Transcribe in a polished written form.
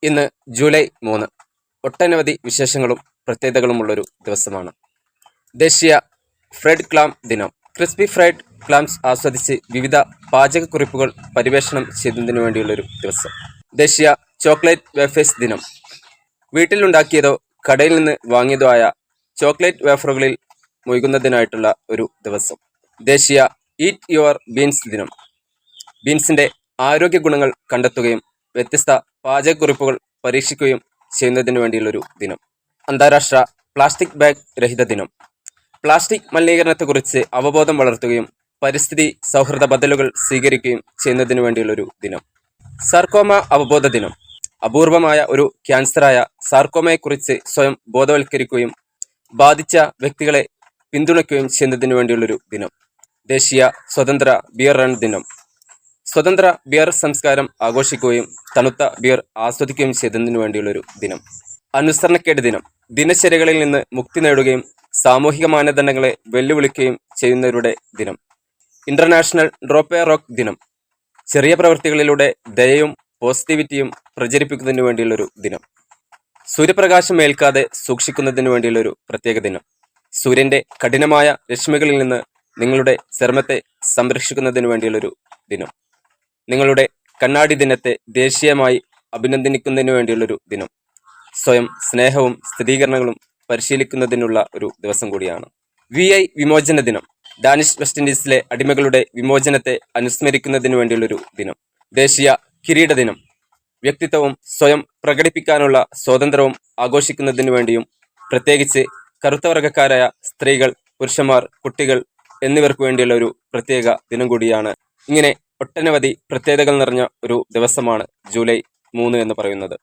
ഇന്ന് ജൂലൈ 3. ഒട്ടനവധി വിശേഷങ്ങളും പ്രത്യേകതകളുമുള്ളൊരു ദിവസമാണ്. ദേശീയ ഫ്രൈഡ് ക്ലാം ദിനം. ക്രിസ്പി ഫ്രൈഡ് ക്ലാംസ് ആസ്വദിച്ച് വിവിധ പാചകക്കുറിപ്പുകൾ പരിവേഷണം ചെയ്യുന്നതിനു വേണ്ടിയുള്ളൊരു ദിവസം. ദേശീയ ചോക്ലേറ്റ് വേഫേഴ്സ് ദിനം. വീട്ടിലുണ്ടാക്കിയതോ കടയിൽ നിന്ന് വാങ്ങിയതോ ആയ ചോക്ലേറ്റ് വേഫറുകളിൽ മുഴുകുന്നതിനായിട്ടുള്ള ഒരു ദിവസം. ദേശീയ ഈറ്റ് യുവർ ബീൻസ് ദിനം. ബീൻസിൻ്റെ ആരോഗ്യ ഗുണങ്ങൾ കണ്ടെത്തുകയും വ്യത്യസ്ത പാചകക്കുറിപ്പുകൾ പരീക്ഷിക്കുകയും ചെയ്യുന്നതിന് വേണ്ടിയുള്ളൊരു ദിനം. അന്താരാഷ്ട്ര പ്ലാസ്റ്റിക് ബാഗ് രഹിത ദിനം. പ്ലാസ്റ്റിക് മലിനീകരണത്തെക്കുറിച്ച് അവബോധം വളർത്തുകയും പരിസ്ഥിതി സൗഹൃദ ബദലുകൾ സ്വീകരിക്കുകയും ചെയ്യുന്നതിന് വേണ്ടിയുള്ളൊരു ദിനം. സാർക്കോമ അവബോധ ദിനം. അപൂർവമായ ഒരു ക്യാൻസറായ സാർക്കോമയെക്കുറിച്ച് സ്വയം ബോധവൽക്കരിക്കുകയും ബാധിച്ച വ്യക്തികളെ പിന്തുണയ്ക്കുകയും ചെയ്യുന്നതിന് വേണ്ടിയുള്ളൊരു ദിനം. ദേശീയ സ്വതന്ത്ര ബിയർ റൺ ദിനം. സ്വതന്ത്ര ബിയർ സംസ്കാരം ആഘോഷിക്കുകയും തണുത്ത ബിയർ ആസ്വദിക്കുകയും ചെയ്തതിനു വേണ്ടിയുള്ളൊരു ദിനം. അനുസരണക്കേട് ദിനം. ദിനചര്യകളിൽ നിന്ന് മുക്തി നേടുകയും സാമൂഹിക മാനദണ്ഡങ്ങളെ വെല്ലുവിളിക്കുകയും ചെയ്യുന്നവരുടെ ദിനം. ഇന്റർനാഷണൽ ഡ്രോപ്പ് എ റോക്ക് ദിനം. ചെറിയ പ്രവൃത്തികളിലൂടെ ദയയും പോസിറ്റിവിറ്റിയും പ്രചരിപ്പിക്കുന്നതിന് വേണ്ടിയുള്ളൊരു ദിനം. സൂര്യപ്രകാശം ഏൽക്കാതെ സൂക്ഷിക്കുന്നതിന് വേണ്ടിയുള്ളൊരു പ്രത്യേക ദിനം. സൂര്യന്റെ കഠിനമായ രശ്മികളിൽ നിന്ന് നിങ്ങളുടെ ചർമ്മത്തെ സംരക്ഷിക്കുന്നതിന് വേണ്ടിയുള്ളൊരു ദിനം. നിങ്ങളുടെ കണ്ണാടി ദിനത്തെ ദേശീയമായി അഭിനന്ദിക്കുന്നതിന് വേണ്ടിയുള്ളൊരു ദിനം. സ്വയം സ്നേഹവും സ്ഥിരീകരണങ്ങളും പരിശീലിക്കുന്നതിനുള്ള ഒരു ദിവസം കൂടിയാണ്. VI വിമോചന ദിനം. ഡാനിഷ് വെസ്റ്റ് ഇൻഡീസിലെ അടിമകളുടെ വിമോചനത്തെ അനുസ്മരിക്കുന്നതിന് വേണ്ടിയുള്ളൊരു ദിനം. ദേശീയ കിരീട ദിനം. വ്യക്തിത്വവും സ്വയം പ്രകടിപ്പിക്കാനുള്ള സ്വാതന്ത്ര്യവും ആഘോഷിക്കുന്നതിന് വേണ്ടിയും പ്രത്യേകിച്ച് കറുത്തവർഗക്കാരായ സ്ത്രീകൾ, പുരുഷന്മാർ, കുട്ടികൾ എന്നിവർക്ക് വേണ്ടിയുള്ള ഒരു പ്രത്യേക ദിനം കൂടിയാണ്. ഇങ്ങനെ ഒട്ടനവധി പ്രത്യേകതകൾ നിറഞ്ഞ ഒരു ദിവസമാണ് ജൂലൈ 3 എന്ന് പറയുന്നത്.